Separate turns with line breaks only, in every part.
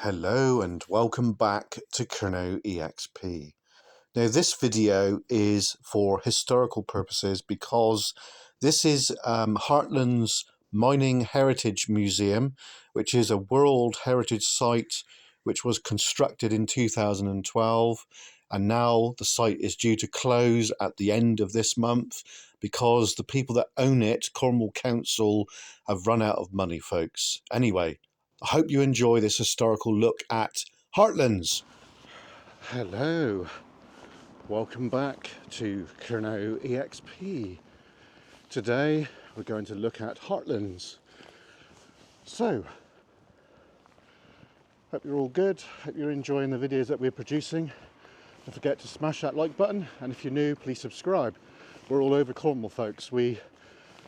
Hello and welcome back to Kerno EXP. Now this video is for historical purposes because this is Heartlands Mining Heritage Museum, which is a World Heritage Site which was constructed in 2012, and now the site is due to close at the end of this month because the people that own it, Cornwall Council, have run out of money, folks. Anyway, I hope you enjoy this historical look at Heartlands. Hello, welcome back to Kerno EXP. Today we're going to look at Heartlands. So, hope you're all good, hope you're enjoying the videos that we're producing. Don't forget to smash that like button, and if you're new, please subscribe. We're all over Cornwall, folks. We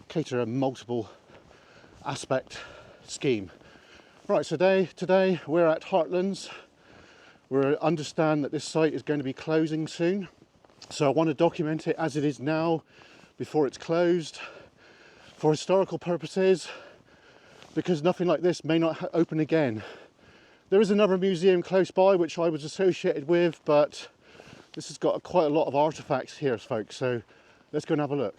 cater a multiple aspect scheme. Right, so today we're at Heartlands. We understand that this site is going to be closing soon, so I want to document it as it is now before it's closed for historical purposes, because nothing like this may not open again. There is another museum close by which I was associated with, but this has got quite a lot of artifacts here, folks, so let's go and have a look.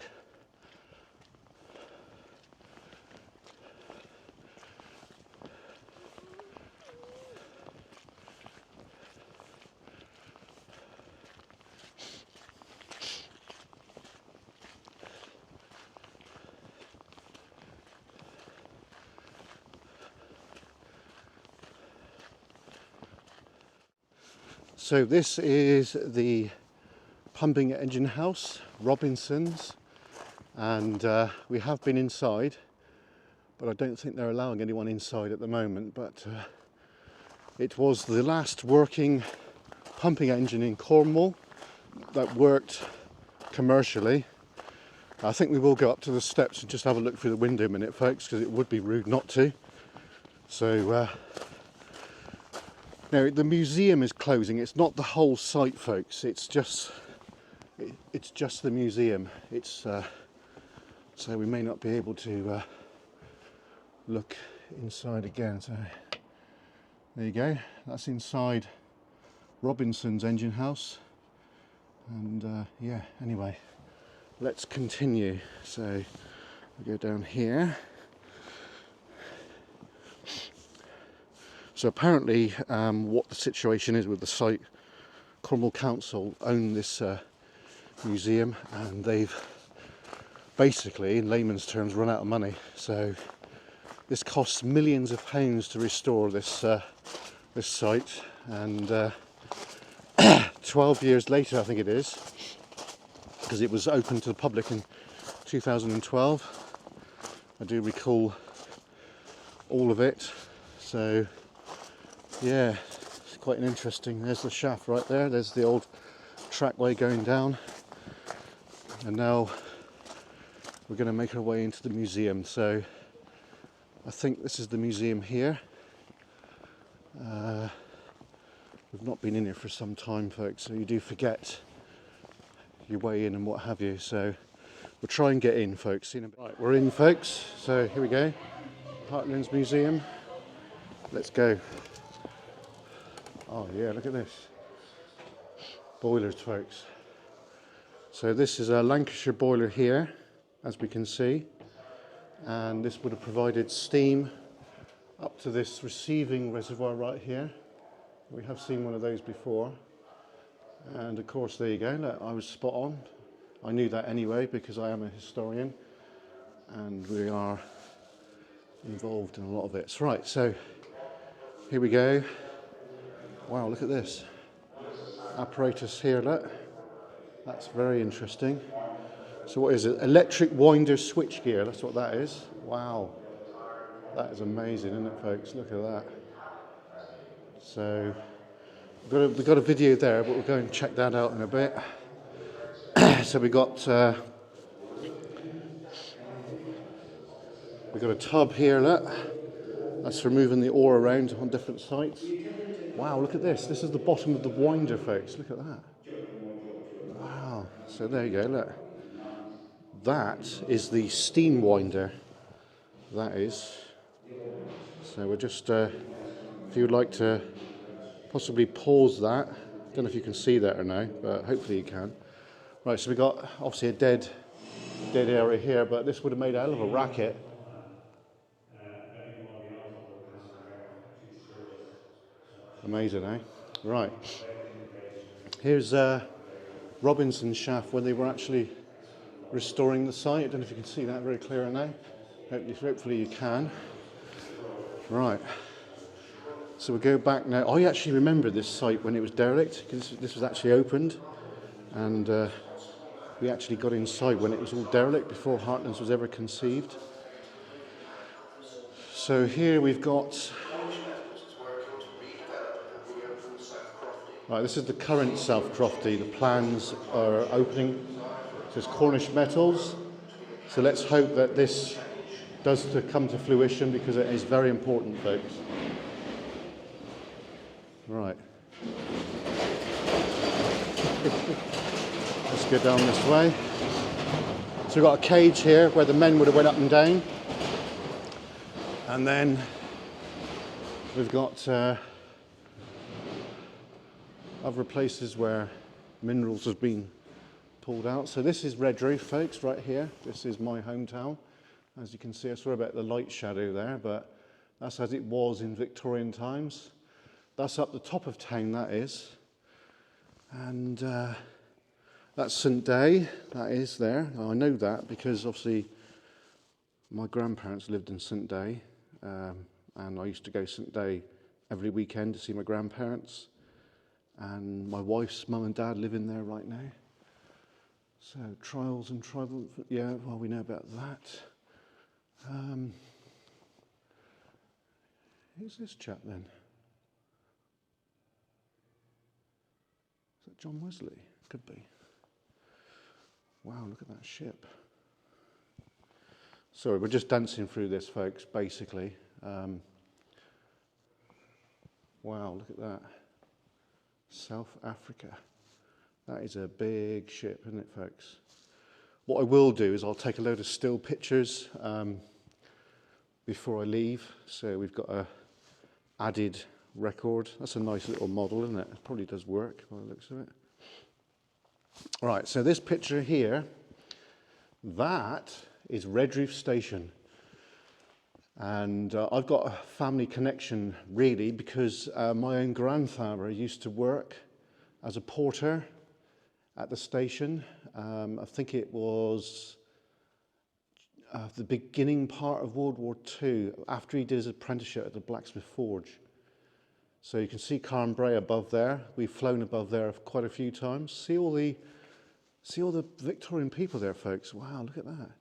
So this is the pumping engine house, Robinsons, and we have been inside, but I don't think they're allowing anyone inside at the moment. But it was the last working pumping engine in Cornwall that worked commercially. I think we will go up to the steps and just have a look through the window a minute, folks, because it would be rude not to. So now the museum is closing. It's not the whole site, folks. It's just the museum. It's so we may not be able to look inside again. So there you go. That's inside Robinson's engine house. And yeah. Anyway, let's continue. So we go down here. So apparently what the situation is with the site, Cornwall Council own this museum, and they've basically, in layman's terms, run out of money. So this costs millions of pounds to restore this this site, and 12 years later, I think it is, because it was open to the public in 2012. I do recall all of it. So yeah, it's quite an interesting. There's the shaft right there. There's the old trackway going down, and now we're going to make our way into the museum. So I think this is the museum here. We've not been in here for some time, folks, so you do forget your way in and what have you. So we'll try and get in, folks. Right, we're in, folks. So here we go, Heartlands Museum. Let's go. Oh yeah, look at this. Boilers, folks. So this is a Lancashire boiler here, as we can see. And this would have provided steam up to this receiving reservoir right here. We have seen one of those before. And of course, there you go. Look, I was spot on. I knew that anyway because I am a historian. And we are involved in a lot of it. Right, so here we go. Wow, look at this apparatus here, look. That's very interesting. So what is it? Electric winder switch gear, that's what that is. Wow, that is amazing, isn't it, folks? Look at that. So we've got a video there, but we'll go and check that out in a bit. So we got a tub here, look. That's for moving the ore around on different sites. Wow, look at this. This is the bottom of the winder, folks. Look at that. Wow. So there you go, look. That is the steam winder. That is. So we're just if you'd like to possibly pause that. Don't know if you can see that or no, but hopefully you can. Right, so we've got obviously a dead area here, but this would have made a hell of a racket. Amazing, eh? Right. Here's Robinson's shaft when they were actually restoring the site. I don't know if you can see that very clear now. Hopefully you can. Right. So we'll go back now. I actually remember this site when it was derelict, because this was actually opened, and we actually got inside when it was all derelict before Heartlands was ever conceived. So here we've got, right, this is the current South Crofty. The plans are opening. It says Cornish Metals. So let's hope that this does come to fruition, because it is very important, folks. Right. Let's go down this way. So we've got a cage here where the men would have went up and down. And then we've got other places where minerals have been pulled out. So this is Redruth, folks, right here. This is my hometown. As you can see, I swear about the light shadow there, but that's as it was in Victorian times. That's up the top of town, that is. And that's St Day, that is there. I know that because obviously my grandparents lived in St Day, and I used to go St Day every weekend to see my grandparents. And my wife's mum and dad live in there right now. So trials and tribal, yeah, well, we know about that. Who's this chap then? Is that John Wesley? Could be. Wow, look at that ship. Sorry, we're just dancing through this, folks, basically. Wow, look at that. South Africa. That is a big ship, isn't it, folks? What I will do is I'll take a load of still pictures before I leave. So we've got a added record. That's a nice little model, isn't it? It probably does work by the looks of it. Right, so this picture here, that is Redruth Station. And I've got a family connection, really, because my own grandfather used to work as a porter at the station. I think it was the beginning part of World War II, after he did his apprenticeship at the blacksmith forge. So you can see Carnbray above there. We've flown above there quite a few times. See all the Victorian people there, folks. Wow, look at that.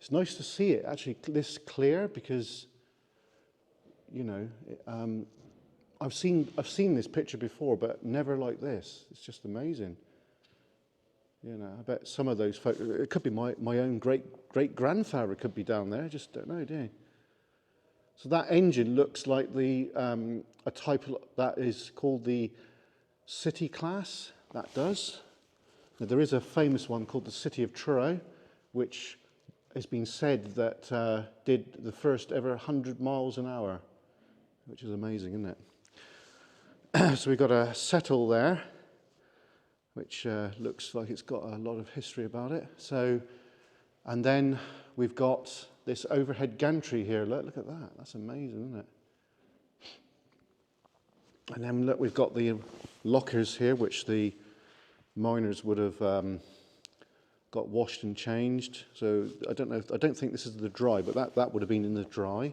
It's nice to see it actually this clear, because, you know, I've seen this picture before, but never like this. It's just amazing. You know, I bet some of those folks, it could be my own great-grandfather could be down there. I just don't know, do you? So that engine looks like the a type that is called the City class. That does. Now, there is a famous one called the City of Truro, which has been said that did the first ever 100 miles an hour, which is amazing, isn't it? So we've got a settle there, which looks like it's got a lot of history about it. So, and then we've got this overhead gantry here. Look at that. That's amazing, isn't it? And then look, we've got the lockers here, which the miners would have got washed and changed. So I don't think this is the dry, but that would have been in the dry,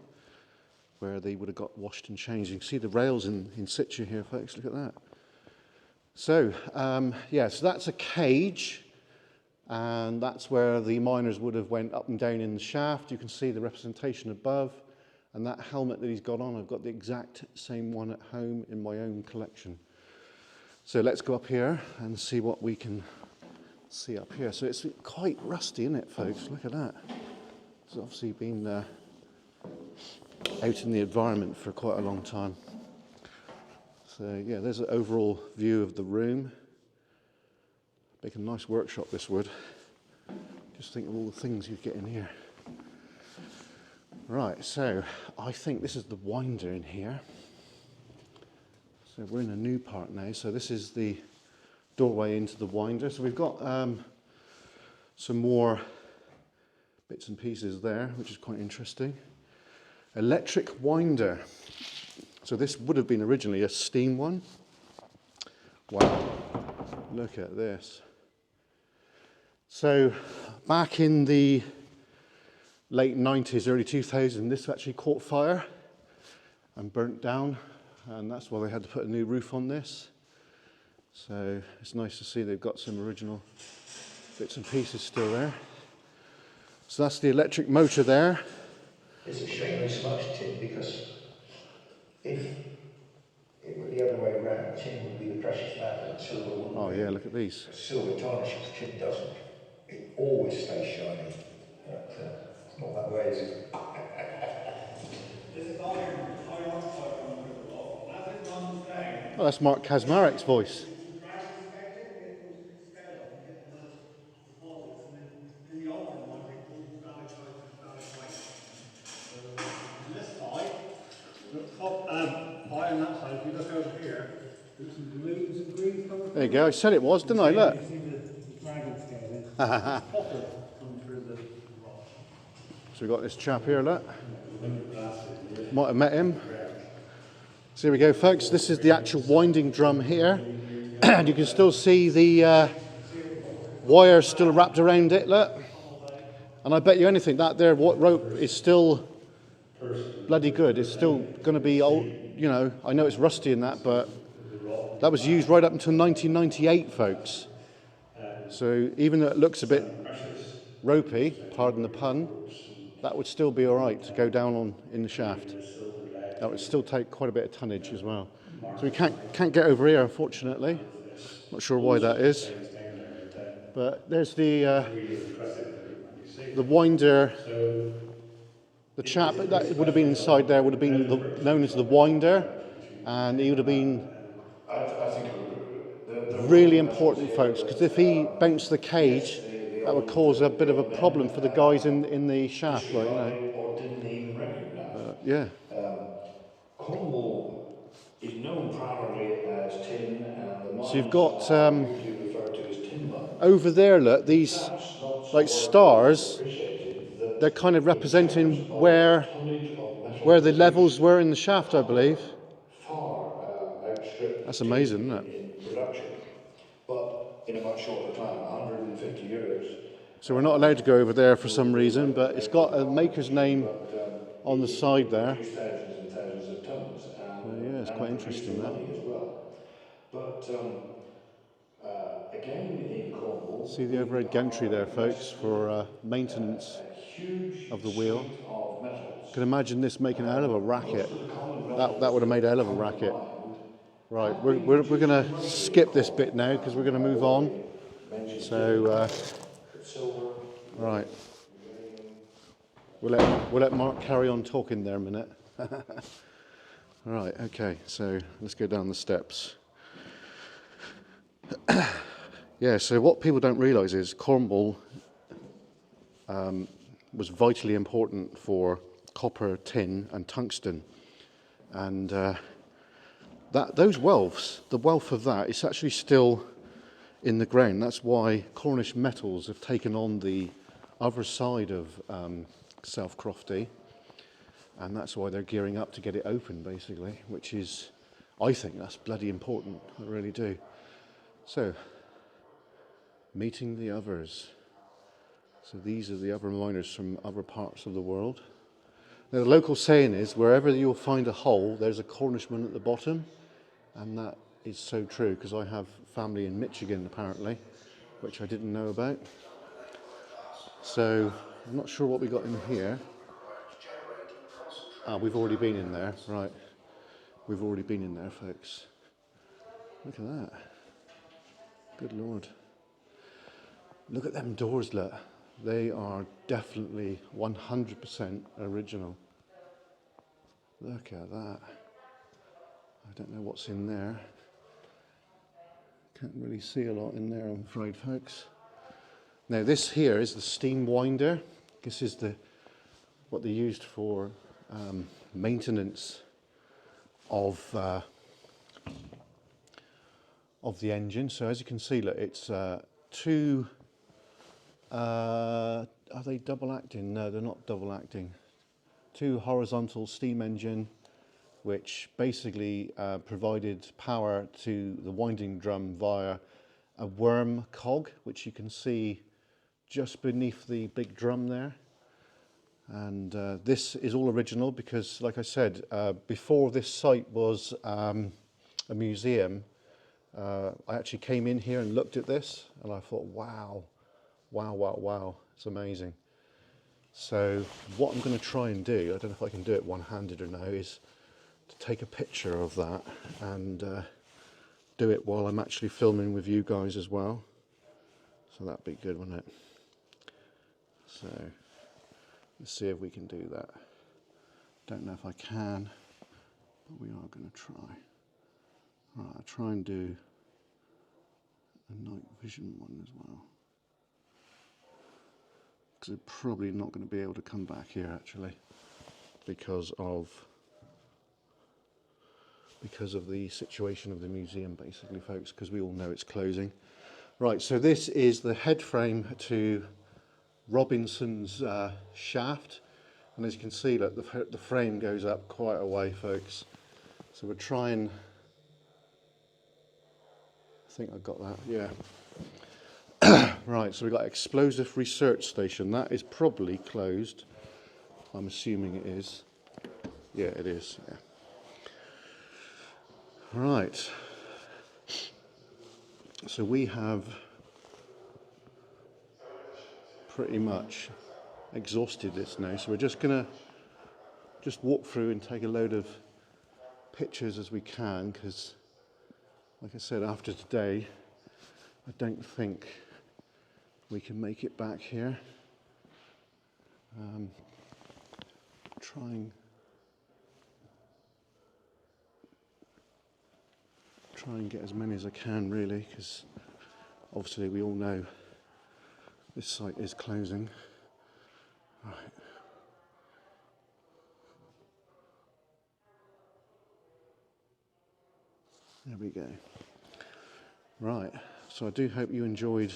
where they would have got washed and changed. You can see the rails in situ here, folks. Look at that. So yeah, so that's a cage, and that's where the miners would have went up and down in the shaft. You can see the representation above, and that helmet that he's got on, I've got the exact same one at home in my own collection. So let's go up here and see what we can see up here. So it's quite rusty, isn't it, folks? Look at that. It's obviously been out in the environment for quite a long time. So yeah, there's an overall view of the room. Make a nice workshop, this would. Just think of all the things you'd get in here. Right, so I think this is the winder in here. So we're in a new part now. So this is the doorway into the winder. So we've got some more bits and pieces there, which is quite interesting. Electric winder. So this would have been originally a steam one. Wow, look at this. So back in the late 90s, early 2000s, this actually caught fire and burnt down, and that's why they had to put a new roof on this. So it's nice to see they've got some original bits and pieces still there. So that's the electric motor there.
It's a shame they smudged tin, because if it were the other way around, tin would be the precious metal and silver wouldn't
Oh
be.
yeah, look at these.
Silver tarnishes, tin doesn't. It always stays shiny. But it's not that way, is it?
This is iron oxide coming through the wall, and as it runs down,
Oh, that's Mark Kazmarek's voice.
the drag inspector, it goes expelled and hit the deposits, and in the open one, they pull stalactite to stalactite. So on this side, the top high on that side, if you look over here, there's some blues and greens coming through.
There you go, I said it was, didn't I? Look.
You see the dragon scale, copper coming through the rock.
So we've got this chap here, look. Might have met him. So here we go, folks. This is the actual winding drum here. And you can still see the wire still wrapped around it, look. And I bet you anything, that there rope is still bloody good. It's still going to be old, you know. I know it's rusty in that, but that was used right up until 1998, folks. So even though it looks a bit ropey, pardon the pun, that would still be all right to go down on in the shaft. That would still take quite a bit of tonnage as well. So we can't get over here, unfortunately. Not sure why that is. But there's the winder. The chap that would have been inside there would have been known as the winder, and he would have been really important, folks, because if he bounced the cage, that would cause a bit of a problem for the guys in the shaft, like, you know.
Or didn't even recognise.
Yeah.
Cornwall is known primarily as tin, and the mines
So you've got
are usually referred to as tin mines.
over there, look, these
That's not
like
so
stars.
appreciated that
They're kind of
in
representing
terms of
where
tonnage of metal
the levels
produced,
were in the shaft, I believe.
far outstrip
That's
tin
amazing, isn't it?
in production, but in a much shorter time, 150 years.
So we're not allowed to go over there for some reason, but it's got a maker's name on the side there.
Produced thousands and thousands of tons, and,
Yeah, it's quite
and produced
interesting, that.
money as well. But again, in Cornwall,
See the overhead gantry there, folks, for maintenance
a huge
of the wheel.
suite of metals.
You can imagine this making a hell of a racket. That would have made a hell of a racket. Right, we're going to skip this bit now because we're going to move on. So, right, we'll let Mark carry on talking there a minute. Right, okay, so let's go down the steps. Yeah, so what people don't realise is Cornwall was vitally important for copper, tin and tungsten. And those wealths, the wealth of that, is actually still in the ground. That's why Cornish Metals have taken on the other side of South Crofty, and that's why they're gearing up to get it open, basically, which is, I think that's bloody important, I really do. So, meeting the others. So these are the other miners from other parts of the world. Now the local saying is, wherever you'll find a hole, there's a Cornishman at the bottom, and that is so true, because I have family in Michigan, apparently, which I didn't know about. So, I'm not sure what we got in here. Ah, we've already been in there, right. We've already been in there, folks. Look at that. Good Lord. Look at them doors, look. They are definitely 100% original. Look at that. I don't know what's in there. Can't really see a lot in there, I'm afraid, folks. Now this here is the steam winder. This is what they used for maintenance of of the engine. So as you can see, look, it's two, are they double acting? No, they're not double acting. Two horizontal steam engine, which basically provided power to the winding drum via a worm cog, which you can see just beneath the big drum there. And this is all original because, like I said, before this site was a museum, I actually came in here and looked at this and I thought, wow, wow, wow, wow, it's amazing. So what I'm going to try and do, I don't know if I can do it one-handed or no, is to take a picture of that and do it while I'm actually filming with you guys as well. So that'd be good, wouldn't it? So let's see if we can do that. Don't know if I can, but we are going to try. Right, I'll try and do a night vision one as well. Because I'm probably not going to be able to come back here actually because of the situation of the museum basically, folks, because we all know it's closing. Right, so this is the head frame to Robinsons shaft, and as you can see, look, the frame goes up quite a way, folks. So we're trying, I think I got that, yeah. Right, so we've got Explosive Research Station. That is probably closed. I'm assuming it is. Yeah, it is, yeah. Right. So we have pretty much exhausted this now. So we're just going to walk through and take a load of pictures as we can, because, like I said, after today, I don't think we can make it back here. Try and get as many as I can, really, because obviously we all know this site is closing. Right. There we go. Right, so I do hope you enjoyed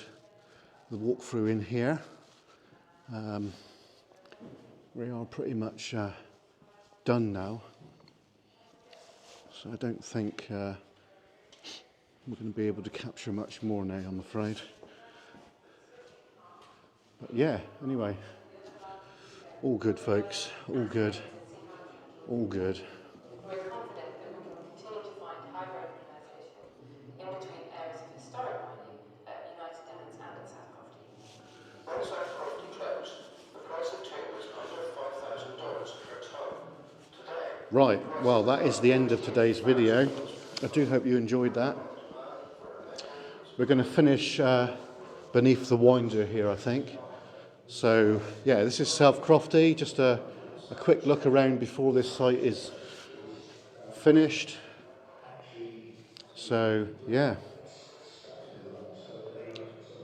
the walkthrough in here. We are pretty much done now, so I don't think we're going to be able to capture much more now, I'm afraid. But yeah, anyway, all good, folks, all good, all good.
We're confident that we can continue to find high recognization in between areas of historic mining at United Downs and at South Crofty.
When South Crofty closed, the price of tin was under $5,000 per tonne. Today,
Right, well, that is the end of today's video. I do hope you enjoyed that. We're going to finish beneath the winder here, I think. So yeah, this is South Crofty, just a quick look around before this site is finished. So yeah,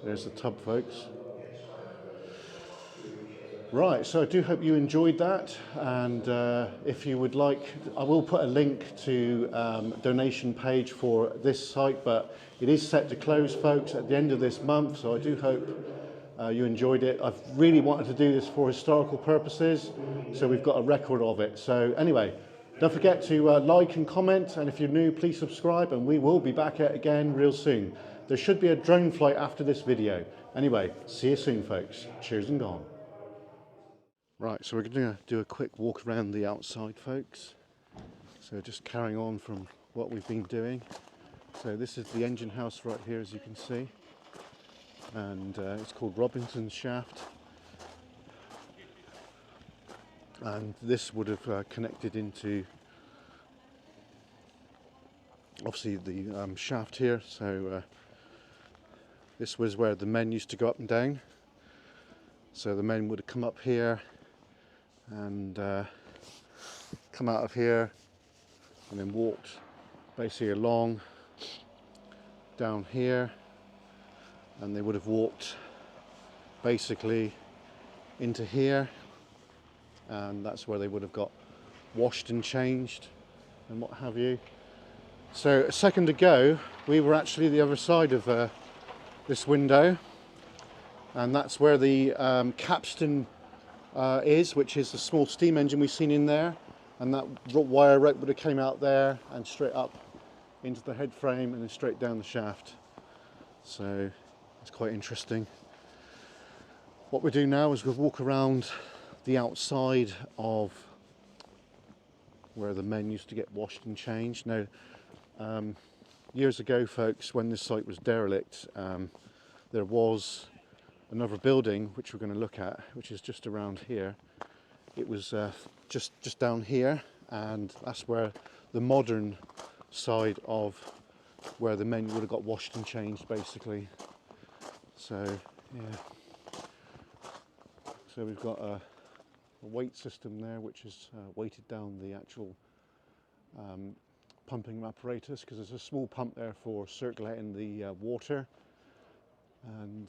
there's the tub, folks. Right, so I do hope you enjoyed that, and if you would like, I will put a link to donation page for this site, but it is set to close, folks, at the end of this month, so I do hope you enjoyed it. I've really wanted to do this for historical purposes, so we've got a record of it. So anyway, don't forget to like and comment, and if you're new, please subscribe, and we will be back at it again real soon. There should be a drone flight after this video. Anyway, see you soon, folks. Cheers and gone. Right, so we're going to do a quick walk around the outside, folks. So just carrying on from what we've been doing. So this is the engine house right here, as you can see. And it's called Robinsons Shaft. And this would have connected into, obviously, the shaft here. So this was where the men used to go up and down. So the men would have come up here and come out of here and then walked basically along down here, and they would have walked basically into here, and that's where they would have got washed and changed and what have you. So a second ago we were actually the other side of this window, and that's where the capstan is, which is the small steam engine we've seen in there, and that wire rope would have came out there and straight up into the head frame and then straight down the shaft. So it's quite interesting. What we do now is we'll walk around the outside of where the men used to get washed and changed. Now, years ago, folks, when this site was derelict, there was another building which we're going to look at, which is just around here. It was just down here, and that's where the modern side of where the men would have got washed and changed, basically. So yeah, so we've got a weight system there which is weighted down the actual pumping apparatus, because there's a small pump there for circulating the water, and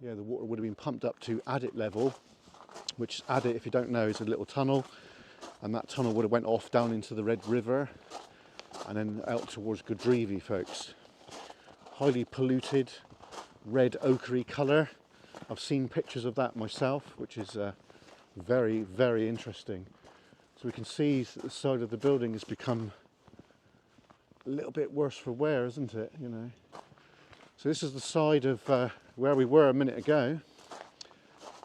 yeah, the water would have been pumped up to adit level, which adit, if you don't know, is a little tunnel, and that tunnel would have went off down into the Red River and then out towards Godrevy, folks. Highly polluted, red ochre colour. I've seen pictures of that myself, which is very, very interesting. So we can see that the side of the building has become a little bit worse for wear, isn't it? You know. So this is the side of where we were a minute ago,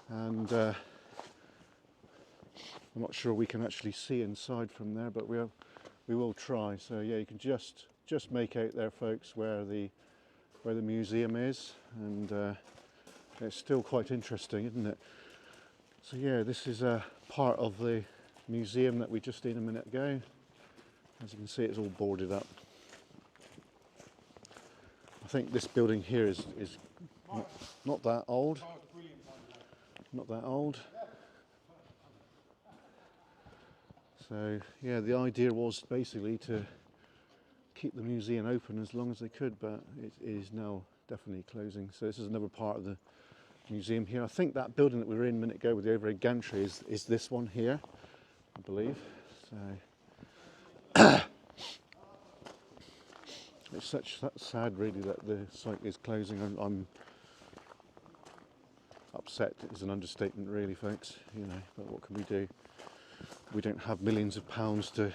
and I'm not sure we can actually see inside from there, but we will try. So yeah, you can just make out there, folks, where the museum is, and it's still quite interesting, isn't it? So yeah, this is a part of the museum that we just seen a minute ago. As you can see, it's all boarded up. I think this building here is not that old. Not that old. So yeah, the idea was basically to keep the museum open as long as they could, but it is now definitely closing. So this is another part of the museum here. I think that building that we were in a minute ago with the overhead gantry is this one here, I believe. So it's that's sad, really, that the site is closing. I'm upset is an understatement, really, folks. You know, but what can we do? We don't have millions of pounds to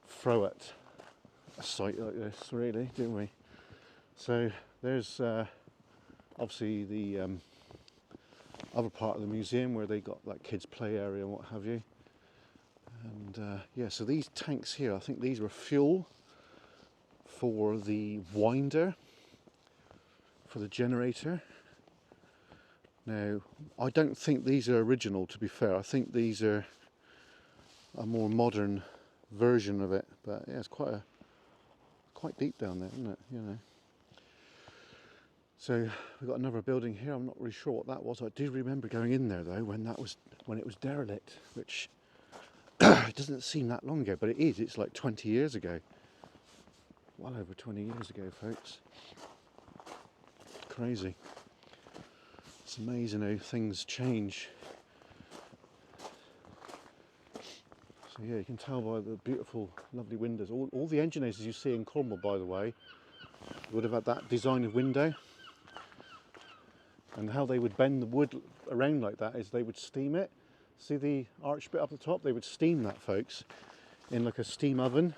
throw at a site like this, really, do we? So there's obviously the other part of the museum where they got like kids' play area and what have you. And yeah, so these tanks here, I think these were fuel for the winder, for the generator. Now, I don't think these are original, to be fair. I think these are a more modern version of it, but yeah, it's quite deep down there, isn't it? You know. So we've got another building here. I'm not really sure what that was. I do remember going in there though when it was derelict, which it doesn't seem that long ago, but it is. It's like 20 years ago. Well over 20 years ago, folks. Crazy. It's amazing how things change. So yeah, you can tell by the beautiful, lovely windows. All the engineers you see in Cornwall, by the way, would have had that design of window. And how they would bend the wood around like that is they would steam it. See the arch bit up the top? They would steam that, folks, in like a steam oven.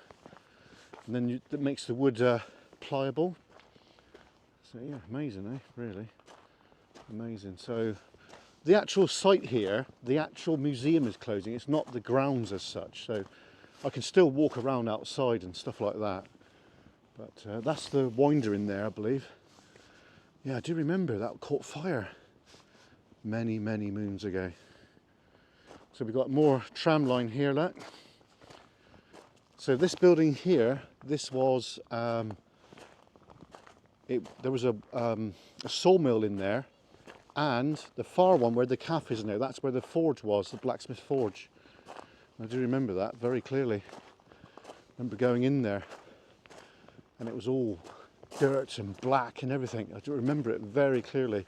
And then that makes the wood pliable. So yeah, amazing, eh? Really amazing. So the actual site here, the actual museum is closing. It's not the grounds as such. So I can still walk around outside and stuff like that. But that's the winder in there, I believe. Yeah, I do remember that caught fire many, many moons ago. So we've got more tram line here, look. So this building here, this was, there was a sawmill in there, and the far one where the cafe is now, that's where the forge was, the blacksmith forge. I do remember that very clearly. I remember going in there, and it was all dirt and black and everything. I do remember it very clearly.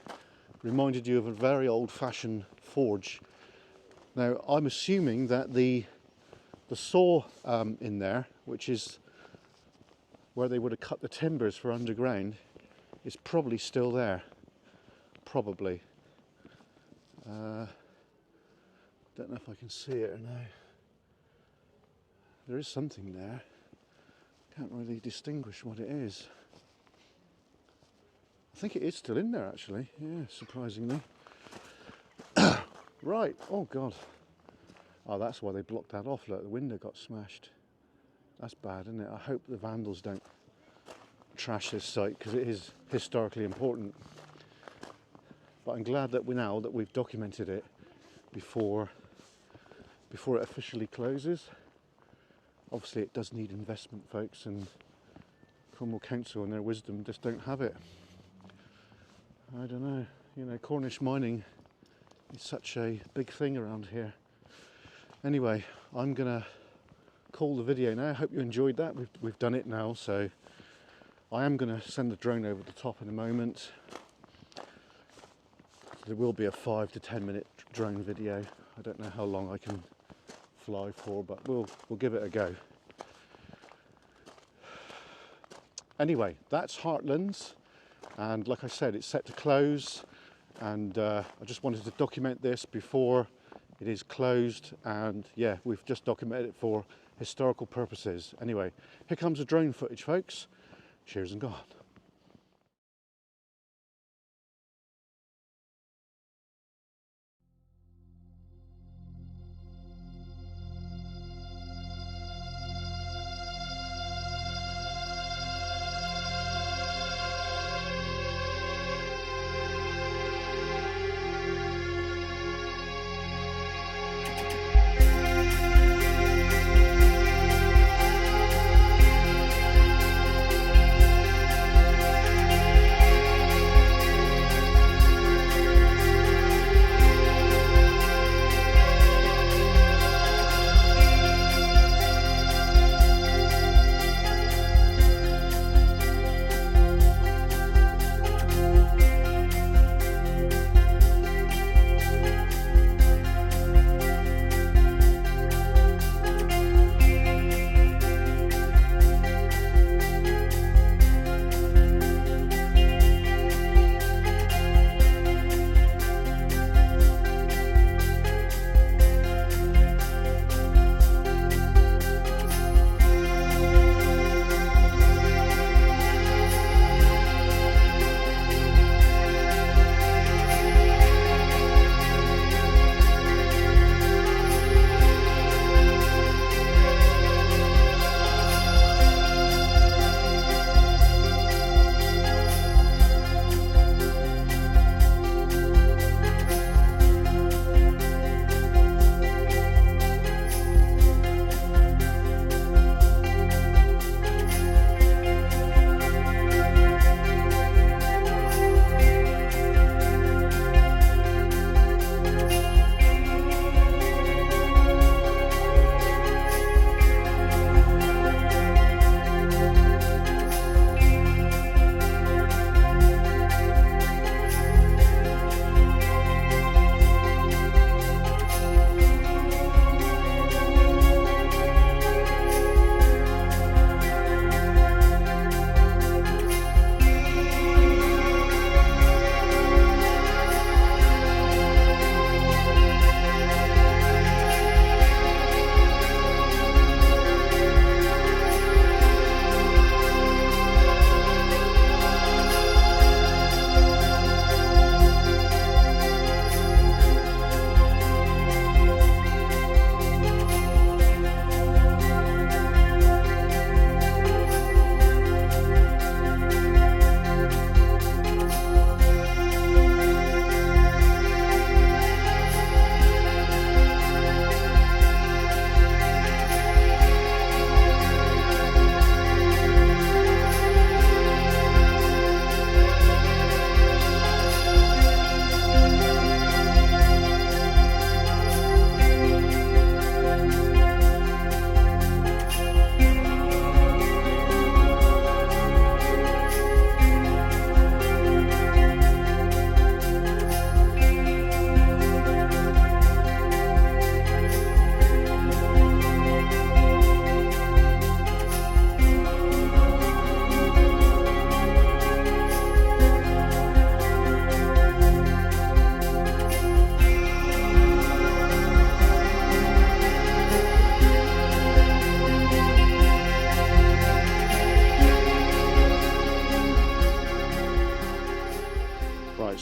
Reminded you of a very old-fashioned forge. Now, I'm assuming that the saw in there, which is where they would have cut the timbers for underground is probably still there. Probably. Don't know if I can see it or no. There is something there. Can't really distinguish what it is. I think it is still in there actually. Yeah, surprisingly. Right. Oh God. Oh, that's why they blocked that off. Look, the window got smashed. That's bad, isn't it? I hope the vandals don't trash this site because it is historically important. But I'm glad that we've documented it before it officially closes. Obviously, it does need investment, folks, and Cornwall Council, in their wisdom, just don't have it. I don't know. You know, Cornish mining is such a big thing around here. Anyway, I'm gonna call the video now. I hope you enjoyed that. We've done it now, so I am gonna send the drone over the top in a moment. There will be a 5 to 10 minute drone video. I don't know how long I can fly for, but we'll give it a go. Anyway, that's Heartlands, and like I said, it's set to close, and I just wanted to document this before it is closed, and yeah, we've just documented it for historical purposes. Anyway, here comes the drone footage, folks. Cheers and gone.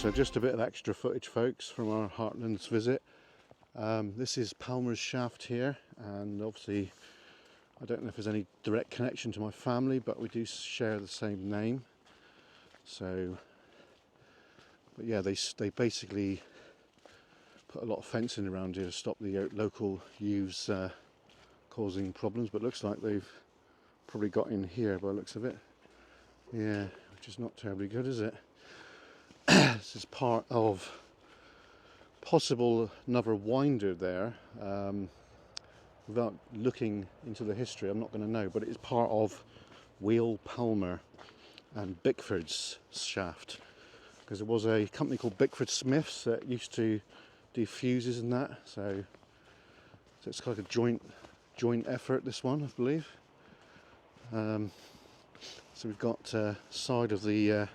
So just a bit of extra footage, folks, from our Heartlands visit. This is Palmer's shaft here, and obviously I don't know if there's any direct connection to my family, but we do share the same name. So, but yeah, they basically put a lot of fencing around here to stop the local ewes causing problems, but looks like they've probably got in here by the looks of it. Yeah, which is not terribly good, is it? This is part of possible another winder there. Without looking into the history, I'm not going to know, but it is part of Wheel Palmer and Bickford's shaft, because there was a company called Bickford Smiths that used to do fuses and that, so it's like a joint effort, this one, I believe. So we've got side of the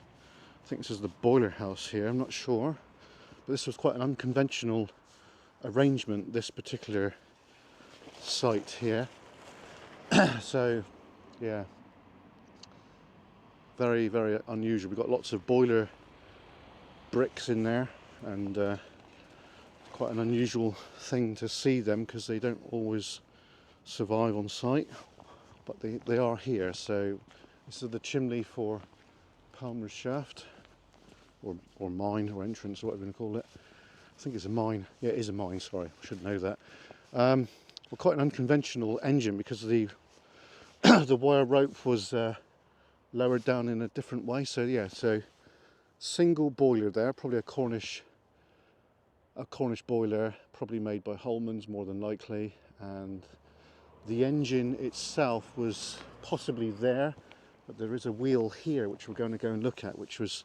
I think this is the boiler house here, I'm not sure, but this was quite an unconventional arrangement, this particular site here. So yeah, very, very unusual. We've got lots of boiler bricks in there, and quite an unusual thing to see them, because they don't always survive on site, but they are here. So this is the chimney for Palmer's shaft, or mine, or entrance, or whatever you call it. I think it's a mine. Yeah, it is a mine, sorry, I should know that. Well, quite an unconventional engine, because the the wire rope was lowered down in a different way. So yeah, so single boiler there, probably a Cornish boiler, probably made by Holman's more than likely, and the engine itself was possibly there, but there is a wheel here which we're going to go and look at, which was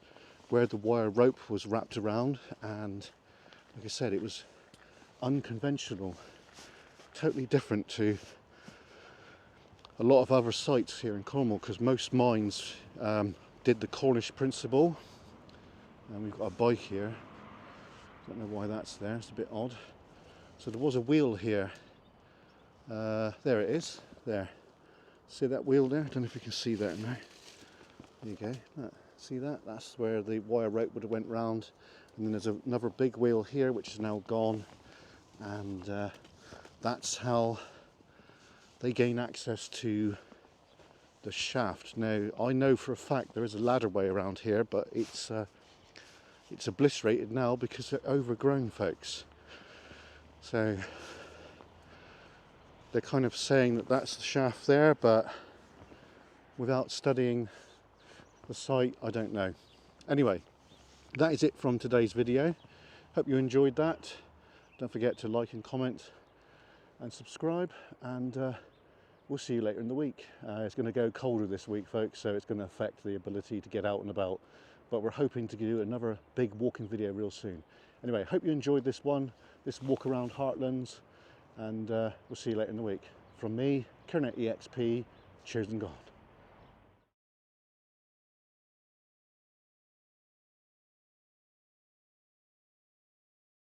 where the wire rope was wrapped around, and like I said, it was unconventional, totally different to a lot of other sites here in Cornwall, because most mines did the Cornish principle. And we've got a bike here, don't know why that's there, it's a bit odd. So there was a wheel here, there it is, there, see that wheel there? I don't know if you can see that now. There you go, see that? That's where the wire rope would have went round, and then there's another big wheel here which is now gone, and that's how they gain access to the shaft. Now I know for a fact there is a ladder way around here, but it's obliterated now because they're overgrown, folks. So they're kind of saying that that's the shaft there, but without studying the site, I don't know. Anyway, that is it from today's video. Hope you enjoyed that. Don't forget to like and comment and subscribe, and we'll see you later in the week. It's going to go colder this week, folks, so it's going to affect the ability to get out and about, but we're hoping to do another big walking video real soon. Anyway, hope you enjoyed this walk around Heartlands, and we'll see you later in the week. From me, Kernet EXP, cheers and God.